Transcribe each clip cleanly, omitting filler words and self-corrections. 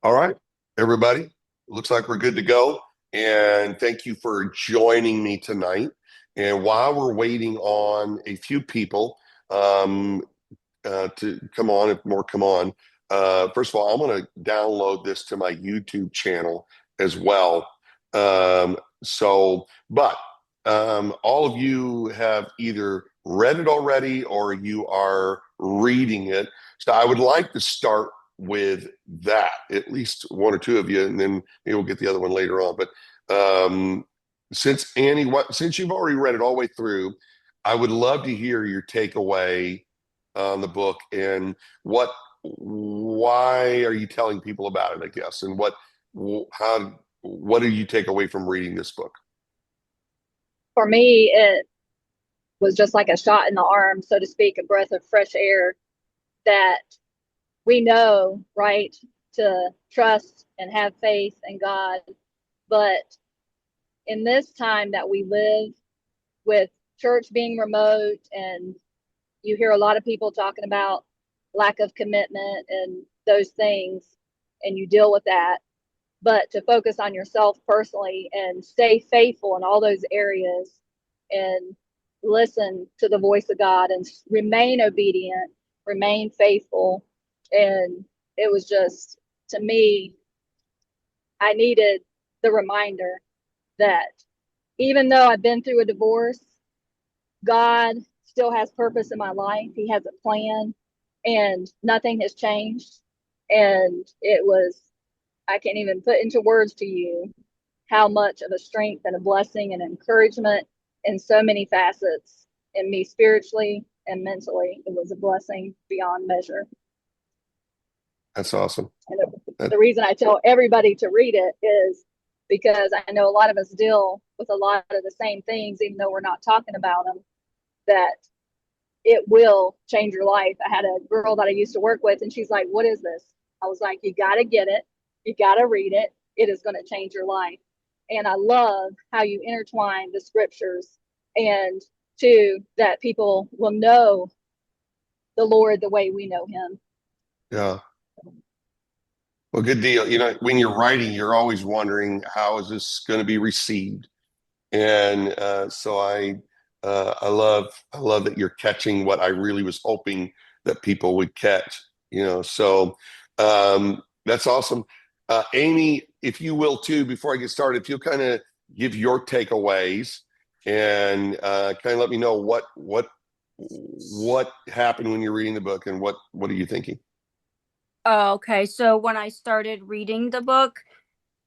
All right, everybody. Looks like we're good to go. And thank you for joining me tonight. And while we're waiting on a few people um, to come on, if more come on, first of all, I'm going to download this to my YouTube channel as well. But all of you have either read it already or you are reading it. So I would like to start with that, at least one or two of you, and then maybe we'll get the other one later on. But since Annie, since you've already read it all the way through, I would love to hear your takeaway on the book and why are you telling people about it, I guess, and what do you take away from reading this book? For me, it was just like a shot in the arm, so to speak, a breath of fresh air that we know, right, to trust and have faith in God. But in this time that we live with church being remote, and you hear a lot of people talking about lack of commitment and those things, and you deal with that. But to focus on yourself personally and stay faithful in all those areas and listen to the voice of God and remain obedient, remain faithful. And it was just, to me, I needed the reminder that even though I've been through a divorce, God still has purpose in my life. He has a plan, and nothing has changed. And it was, I can't even put into words to you how much of a strength and a blessing and encouragement in so many facets in me spiritually and mentally. It was a blessing beyond measure. That's awesome. And That, the reason I tell everybody to read it is because I know a lot of us deal with a lot of the same things, even though we're not talking about them, that it will change your life. I had a girl that I used to work with, and she's like, "What is this?" I was like, "You got to get it. You got to read it. It is going to change your life." And I love how you intertwine the scriptures, and two, that people will know the Lord the way we know him. yeah. Well, good deal. You know, when you're writing, you're always wondering how is this going to be received, and I love that you're catching what I really was hoping that people would catch. That's awesome. Amy, if you will too, before I get started, if you'll kind of give your takeaways and kind of let me know what happened when you're reading the book and what are you thinking? Oh, okay. So when I started reading the book,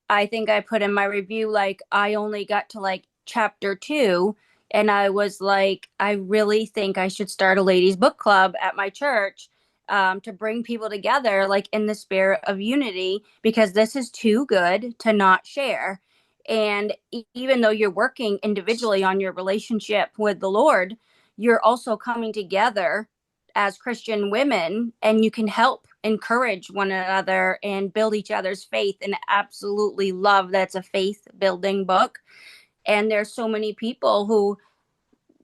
I think I put in my review like I only got to like chapter 2, and I was like, I really think I should start a ladies book club at my church, to bring people together like in the spirit of unity, because this is too good to not share. And even though you're working individually on your relationship with the Lord, you're also coming together as Christian women, and you can help encourage one another and build each other's faith. And absolutely love that's a faith building book. And there's so many people who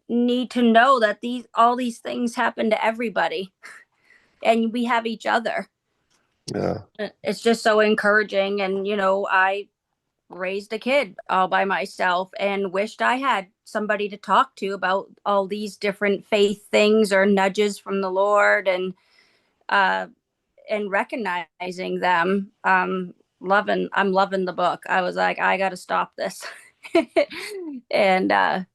need to know that these all these things happen to everybody, and we have each other. Yeah. It's just so encouraging. And I raised a kid all by myself and wished I had somebody to talk to about all these different faith things or nudges from the Lord, uh and recognizing them. I'm loving the book. I was like, I got to stop this. And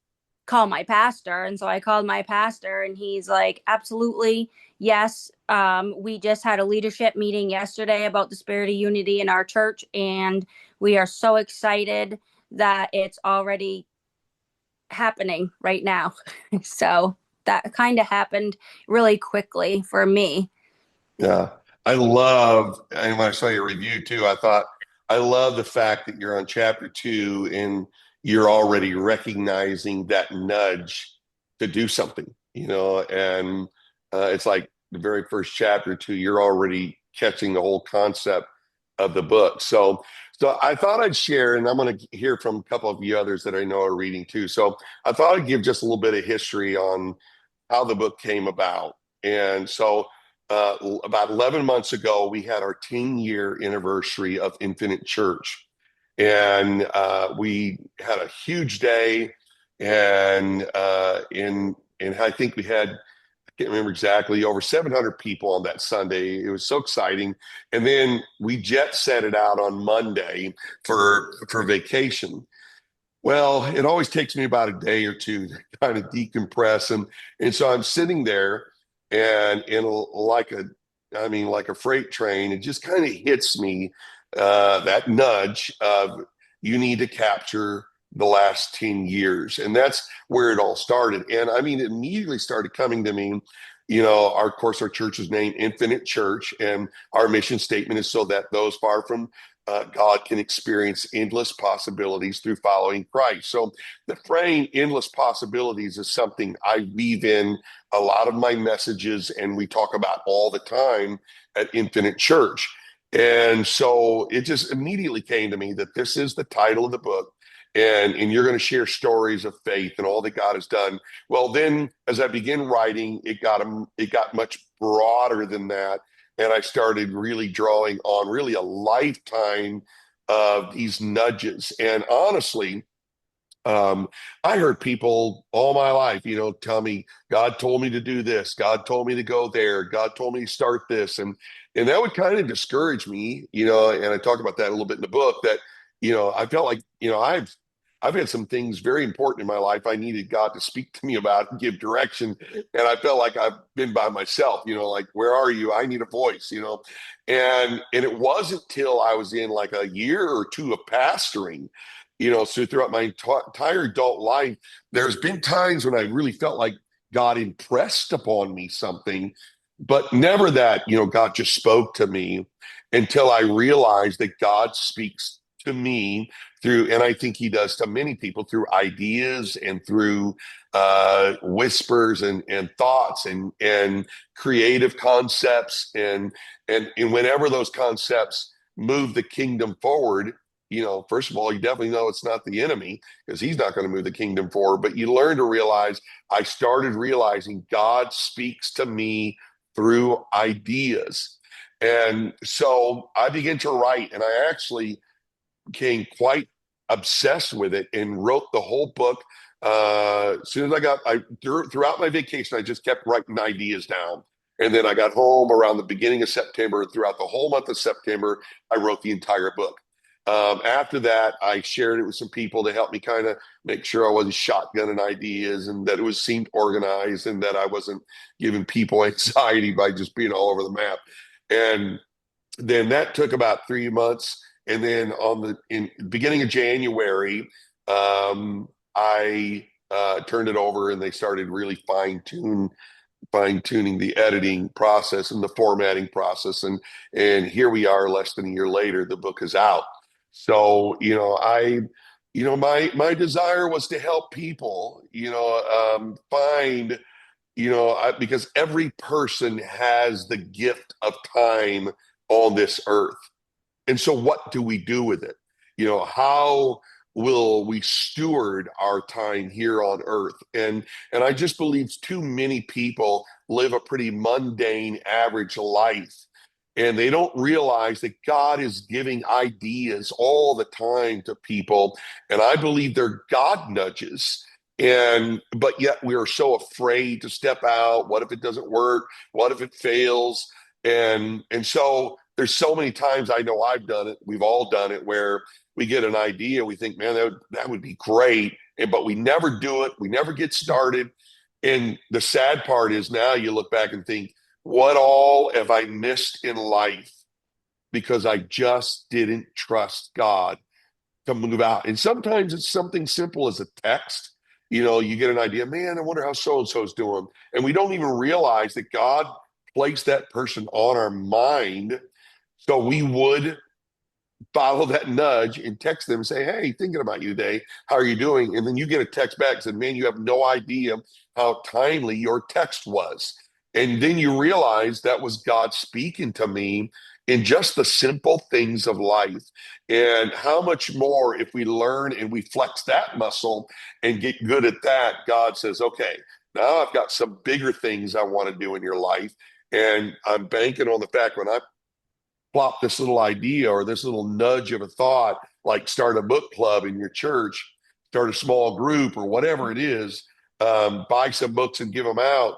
call my pastor. And so I called my pastor, and he's like, absolutely, yes. We just had a leadership meeting yesterday about the spirit of unity in our church, and we are so excited that it's already happening right now. So that kind of happened really quickly for me. Yeah. And when I saw your review too, I love the fact that you're on chapter 2 and you're already recognizing that nudge to do something, and it's like the very first chapter too, you're already catching the whole concept of the book. So I thought I'd share, and I'm going to hear from a couple of you others that I know are reading too. So I thought I'd give just a little bit of history on how the book came about. And so about 11 months ago, we had our 10-year anniversary of Infinite Church. And we had a huge day. And I think we had, I can't remember exactly, over 700 people on that Sunday. It was so exciting. And then we jet set it out on Monday for vacation. Well, it always takes me about a day or two to kind of decompress, and so I'm sitting there, and like a freight train, it just kind of hits me that nudge of you need to capture the last 10 years, and that's where it all started. And I mean, it immediately started coming to me. Of course, our church is named Infinite Church, and our mission statement is so that those far from God can experience endless possibilities through following Christ. So the frame endless possibilities is something I weave in a lot of my messages and we talk about all the time at Infinite Church. And so it just immediately came to me that this is the title of the book. And you're going to share stories of faith and all that God has done. Well, then as I began writing, it got much broader than that, and I started really drawing on really a lifetime of these nudges. And honestly, um, I heard people all my life, tell me, God told me to do this, God told me to go there, God told me to start this. And that would kind of discourage me, and I talk about that a little bit in the book that, I felt like, I've had some things very important in my life I needed God to speak to me about and give direction. And I felt like I've been by myself, like, where are you? I need a voice, and it wasn't till I was in like a year or two of pastoring, so throughout my entire adult life, there's been times when I really felt like God impressed upon me something, but never that, God just spoke to me until I realized that God speaks to me through, and I think he does to many people through ideas and through whispers and thoughts and creative concepts. And whenever those concepts move the kingdom forward, first of all, you definitely know it's not the enemy because he's not going to move the kingdom forward. But you learn to realize, I started realizing God speaks to me through ideas. And so I began to write, and I actually became quite obsessed with it and wrote the whole book. As soon as throughout my vacation, I just kept writing ideas down. And then I got home around the beginning of September. And throughout the whole month of September, I wrote the entire book. After that, I shared it with some people to help me kind of make sure I wasn't shotgunning ideas and that it was seemed organized and that I wasn't giving people anxiety by just being all over the map. And then that took about 3 months. And then in the beginning of January, I turned it over and they started really fine tuning the editing process and the formatting process. And here we are less than a year later, the book is out. So, my desire was to help people, find, because every person has the gift of time on this earth. And so what do we do with it? How will we steward our time here on earth? And I just believe too many people live a pretty mundane, average life. And they don't realize that God is giving ideas all the time to people. And I believe they're God nudges. But yet we are so afraid to step out. What if it doesn't work? What if it fails? And so there's so many times I know I've done it. We've all done it where we get an idea. We think, man, that would be great. But we never do it. We never get started. And the sad part is now you look back and think, what all have I missed in life because I just didn't trust God to move out? And sometimes it's something simple as a text. You get an idea, man, I wonder how so-and-so's doing. And we don't even realize that God placed that person on our mind so we would follow that nudge and text them and say, hey, thinking about you today. How are you doing? And then you get a text back and say, man, you have no idea how timely your text was. And then you realize that was God speaking to me in just the simple things of life. And how much more if we learn and we flex that muscle and get good at that, God says, okay, now I've got some bigger things I want to do in your life. And I'm banking on the fact when I plop this little idea or this little nudge of a thought, like start a book club in your church, start a small group or whatever it is, buy some books and give them out,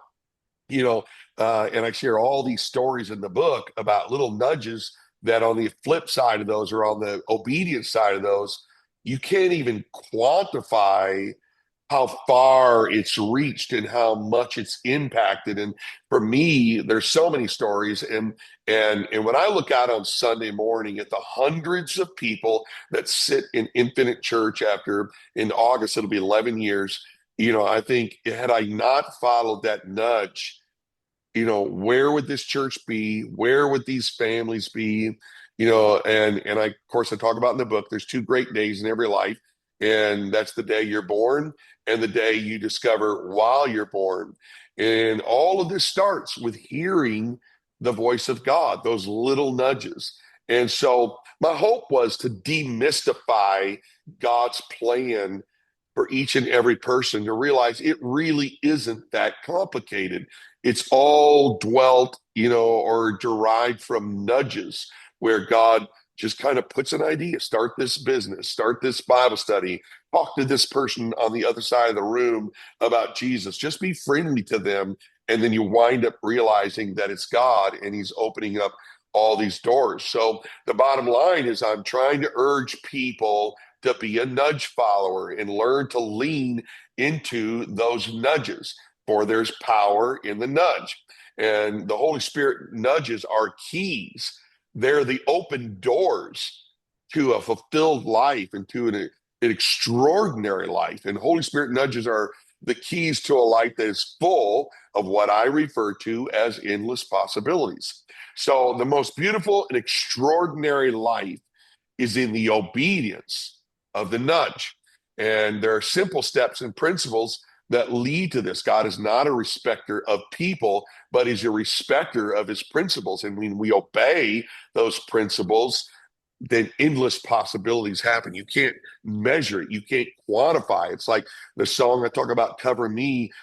you know, and I share all these stories in the book about little nudges that on the flip side of those or on the obedience side of those, you can't even quantify how far it's reached and how much it's impacted. And for me, there's so many stories. And when I look out on Sunday morning at the hundreds of people that sit in Infinite Church after in August, it'll be 11 years, I think had I not followed that nudge, where would this church be? Where would these families be? And of course I talk about in the book, there's two great days in every life, and that's the day you're born and the day you discover while you're born. And all of this starts with hearing the voice of God, those little nudges. And so my hope was to demystify God's plan for each and every person to realize it really isn't that complicated. It's all dwelt, or derived from nudges where God just kind of puts an idea, start this business, start this Bible study, talk to this person on the other side of the room about Jesus, just be friendly to them. And then you wind up realizing that it's God and he's opening up all these doors. So the bottom line is I'm trying to urge people to be a nudge follower and learn to lean into those nudges, for there's power in the nudge. And the Holy Spirit nudges are keys. They're the open doors to a fulfilled life and to an extraordinary life. And Holy Spirit nudges are the keys to a life that is full of what I refer to as endless possibilities. So the most beautiful and extraordinary life is in the obedience of the nudge. And there are simple steps and principles that lead to this. God is not a respecter of people, but he's a respecter of his principles. And when we obey those principles, then endless possibilities happen. You can't measure it. You can't quantify it. It's like the song I talk about, Cover Me.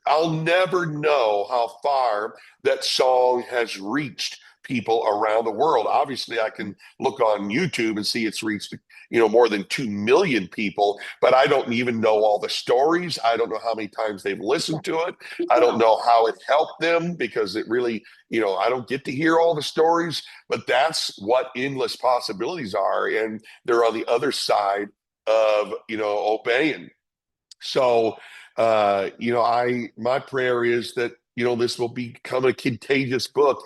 I'll never know how far that song has reached people around the world. Obviously, I can look on YouTube and see it's reached, more than 2 million people, but I don't even know all the stories. I don't know how many times they've listened to it. I don't know how it helped them because it really, I don't get to hear all the stories, but that's what endless possibilities are. And they're on the other side of, obeying. So, my prayer is that, this will become a contagious book.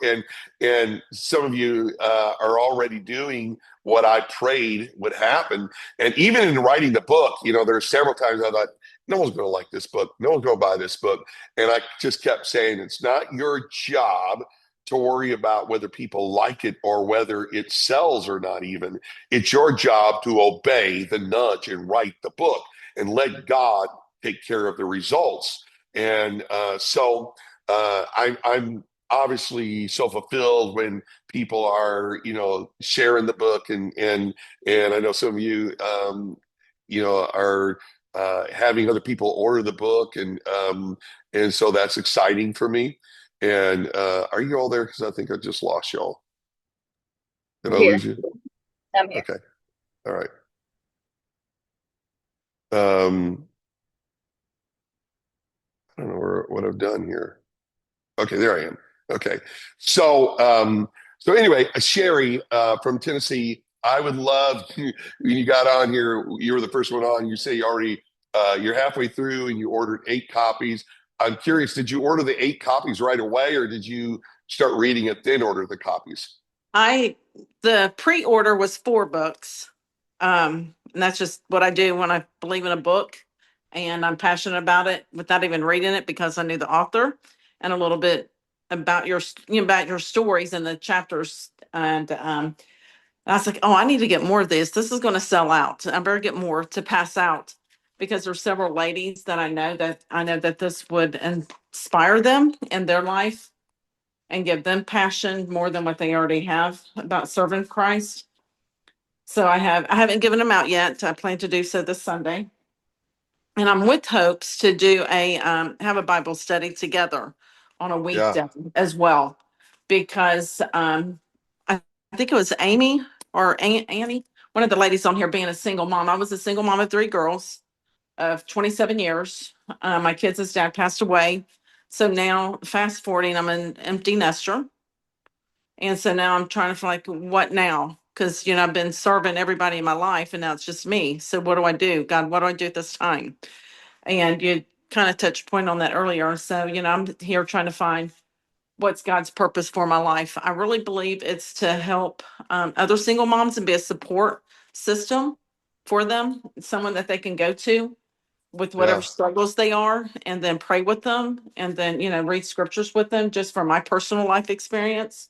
And some of you are already doing what I prayed would happen. And even in writing the book, there are several times I thought, no one's going to like this book. No one's going to buy this book. And I just kept saying, it's not your job to worry about whether people like it or whether it sells or not even. It's your job to obey the nudge and write the book and let God take care of the results. And I'm obviously so fulfilled when people are, sharing the book, and I know some of you, are having other people order the book, and so that's exciting for me. And are you all there? Because I think I just lost y'all. Did I Here. lose you? I'm here. Okay. All right. I don't know what I've done here. Okay, there I am. Okay. So anyway, Sherry from Tennessee, I would love when you got on here, you were the first one on, you say you're halfway through and you ordered 8 copies. I'm curious, did you order the 8 copies right away or did you start reading it then order the copies? The pre-order was 4 books. And that's just what I do when I believe in a book and I'm passionate about it without even reading it because I knew the author and a little bit about about your stories and the chapters. And I was like, oh, I need to get more of this. This is going to sell out. I better get more to pass out because there's several ladies that I know that this would inspire them in their life and give them passion more than what they already have about serving Christ. So I haven't given them out yet. I plan to do so this Sunday. And I'm with hopes to do have a Bible study together on a Yeah. weekday as well, because I think it was Amy or Annie, one of the ladies on here, being a single mom. I was a single mom of 3 girls of 27 years. My kids' dad passed away. So now, fast forwarding, I'm an empty nester. And so now I'm trying to find, like, what now? Because, I've been serving everybody in my life and now it's just me. So what do I do? God, what do I do at this time? And you kind of touched point on that earlier. So, I'm here trying to find what's God's purpose for my life. I really believe it's to help other single moms and be a support system for them, someone that they can go to with whatever Yeah. struggles they are, and then pray with them, and then, read scriptures with them, just from my personal life experience.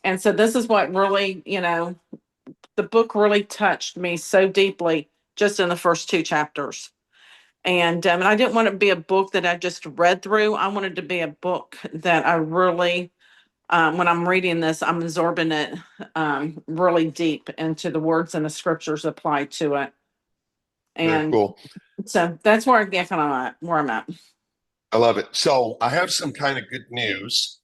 And so this is what really, the book really touched me so deeply just in the first 2 chapters. And I didn't want it to be a book that I just read through. I wanted to be a book that I really, when I'm reading this, I'm absorbing it really deep into the words and the scriptures applied to it. Very And cool. so that's where I get kind of at, where I'm at. I love it. So I have some kind of good news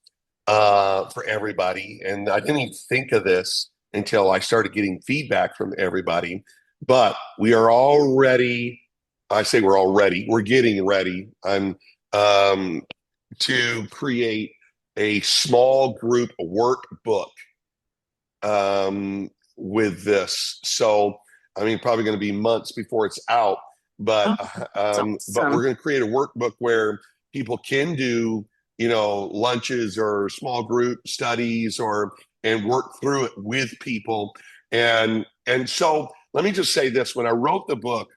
for everybody. And I didn't even think of this until I started getting feedback from everybody. But we are already, I say we're already, we're getting ready. I'm to create a small group workbook with this. So, I mean, probably going to be months before it's out, but Oh, that's but we're awesome. going to create a workbook where people can do, lunches or small group studies or and work through it with people. And so let me just say this: when I wrote the book,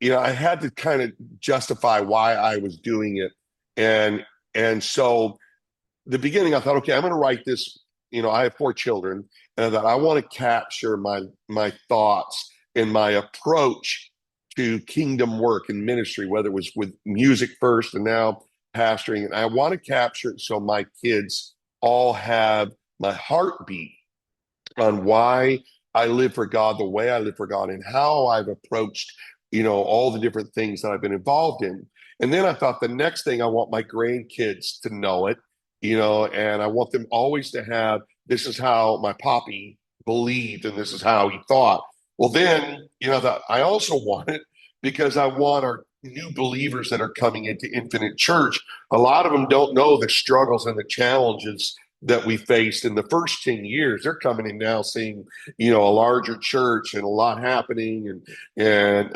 I had to kind of justify why I was doing it, and and so the beginning, I thought, okay, I'm going to write this. I have 4 children, and I thought I want to capture my thoughts and my approach to kingdom work and ministry, whether it was with music first and now pastoring. And I want to capture it so my kids all have my heartbeat on why I live for God, the way I live for God, and how I've approached, all the different things that I've been involved in. And then I thought the next thing I want my grandkids to know it, and I want them always to have this is how my poppy believed and this is how he thought. Well, then, that I also want it because I want our new believers that are coming into Infinite Church. A lot of them don't know the struggles and the challenges that we faced in the first 10 years. They're coming in now seeing, a larger church and a lot happening and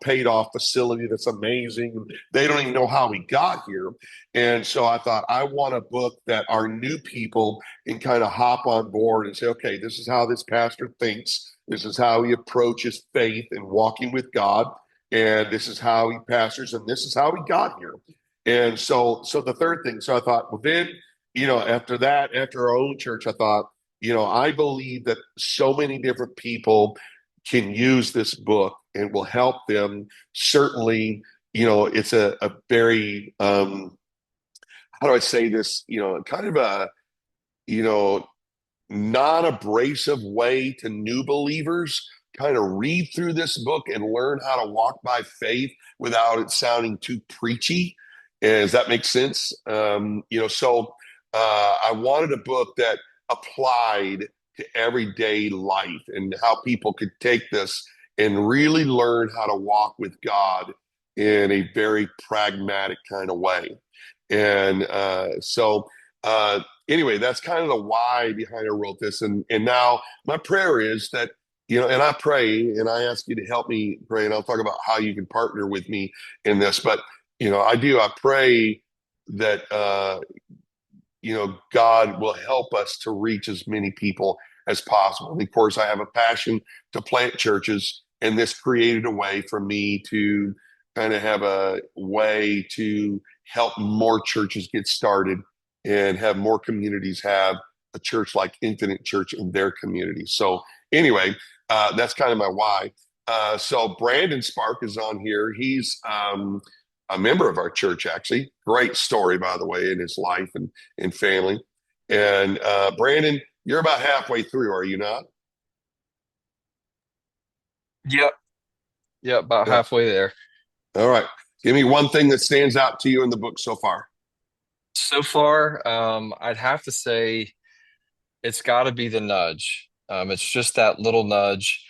paid off facility that's amazing. They don't even know how we got here. And so I thought I want a book that our new people can kind of hop on board and say, okay, this is how this pastor thinks. This is how he approaches faith and walking with God. And this is how he pastors, and this is how he got here. And so the third thing, so I thought, well, then after that, after our own church, I thought, I believe that so many different people can use this book and will help them. Certainly, it's a very, how do I say this, kind of a, you know, non-abrasive way to new believers kind of read through this book and learn how to walk by faith without it sounding too preachy. Does that make sense? So I wanted a book that applied to everyday life and how people could take this and really learn how to walk with God in a very pragmatic kind of way. And anyway, that's kind of the why behind I wrote this. And now my prayer is that, and I pray and I ask you to help me pray, and I'll talk about how you can partner with me in this. But, I pray that, God will help us to reach as many people as possible. And of course, I have a passion to plant churches, and this created a way for me to kind of have a way to help more churches get started and have more communities have a church like Infinite Church in their community. So anyway, that's kind of my why. So Brandon Spark is on here. He's a member of our church, actually. Great story, by the way, in his life and family. And Brandon, you're about halfway through, are you not? Yep. Yep. About Yeah. halfway there. All right. Give me one thing that stands out to you in the book so far. So far, I'd have to say it's got to be the nudge. It's just that little nudge.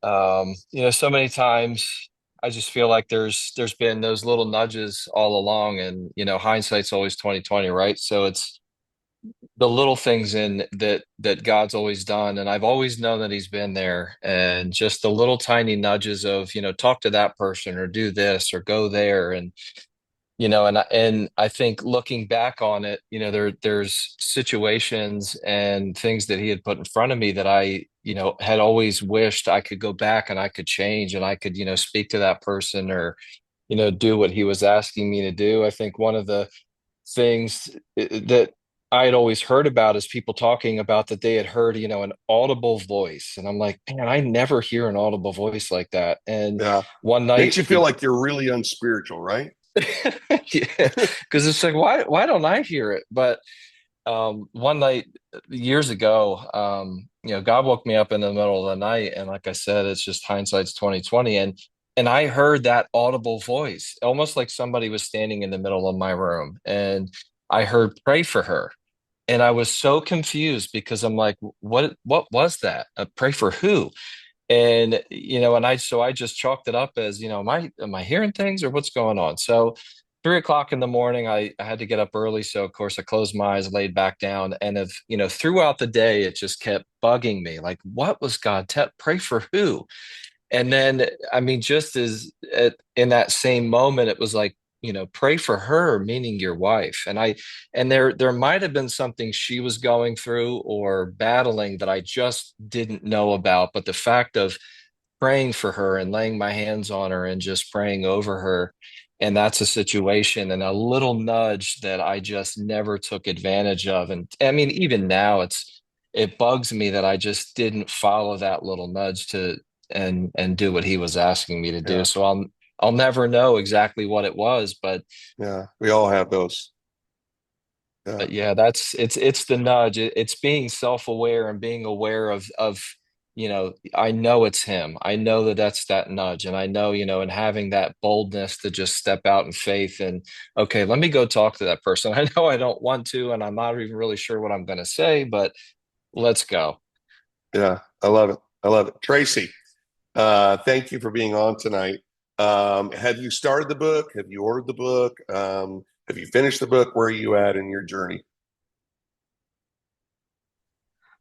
So many times I just feel like there's been those little nudges all along, and hindsight's always 2020, right? So it's the little things in that God's always done, and I've always known that He's been there, and just the little tiny nudges of, talk to that person or do this or go there, and I think looking back on it, there's situations and things that he had put in front of me that I, had always wished I could go back and I could change and I could, speak to that person or, do what he was asking me to do. I think one of the things that I had always heard about is people talking about that they had heard, an audible voice. And I'm like, man, I never hear an audible voice like that. And Yeah. one Makes night you feel like you're really unspiritual, right? yeah, because it's like, why don't I hear it? But one night years ago, God woke me up in the middle of the night, and like I said, it's just hindsight's 2020, and I heard that audible voice, almost like somebody was standing in the middle of my room, and I heard pray for her. And I was so confused because I'm like, what was that? Pray for who? And I just chalked it up as, am I hearing things or what's going on? So 3 o'clock in the morning, I had to get up early. So of course I closed my eyes, laid back down, and throughout the day it just kept bugging me. Like, what was God pray for who? And then, I mean, just in that same moment, it was like, pray for her, meaning your wife. And there might have been something she was going through or battling that I just didn't know about. But the fact of praying for her and laying my hands on her and just praying over her. And that's a situation and a little nudge that I just never took advantage of. And I mean, even now it bugs me that I just didn't follow that little nudge and do what he was asking me to do. Yeah. So I'll never know exactly what it was, but Yeah. We all have those. Yeah. but yeah, it's the nudge. It's being self-aware and being aware of I know it's him. I know that that's that nudge, and I know, and having that boldness to just step out in faith and okay, let me go talk to that person. I know I don't want to, and I'm not even really sure what I'm going to say, but let's go. Yeah. I love it. I love it. Tracy, thank you for being on tonight. Have you started the book? Have you ordered the book? Have you finished the book? Where are you at in your journey?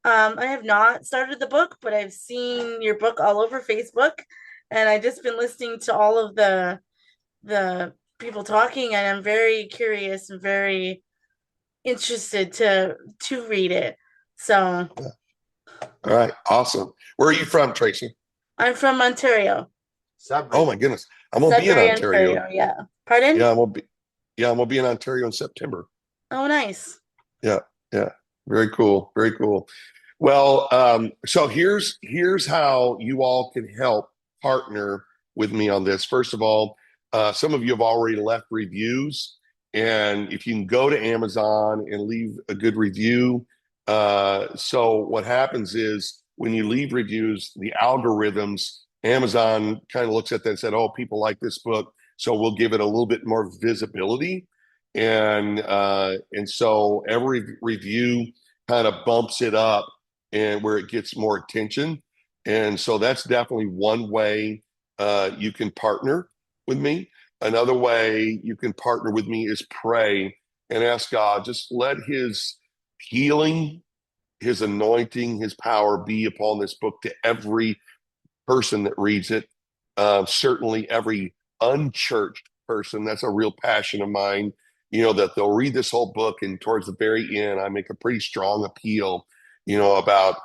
I have not started the book, but I've seen your book all over Facebook, and I've just been listening to all of the people talking, and I'm very curious and very interested to read it. So All right. Awesome. Where are you from, Tracy? I'm from Ontario, Oh my goodness. I'm gonna be in Sudbury, Ontario. Ontario. Yeah. Pardon? Yeah, I'm gonna be in Ontario in September. Oh, nice. Yeah, yeah. Very cool. Very cool. Well, so here's how you all can help partner with me on this. First of all, some of you have already left reviews, and if you can go to Amazon and leave a good review, so what happens is when you leave reviews, the algorithms, Amazon kind of looks at that and said, "Oh, people like this book, so we'll give it a little bit more visibility." And so every review kind of bumps it up and where it gets more attention. And so that's definitely one way you can partner with me. Another way you can partner with me is pray and ask God, just let his healing, his anointing, his power be upon this book to every person that reads it. Certainly every unchurched person. That's a real passion of mine. That they'll read this whole book, and towards the very end, I make a pretty strong appeal, about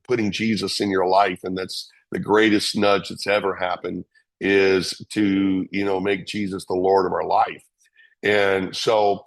putting Jesus in your life, and that's the greatest nudge that's ever happened is to make Jesus the Lord of our life. And so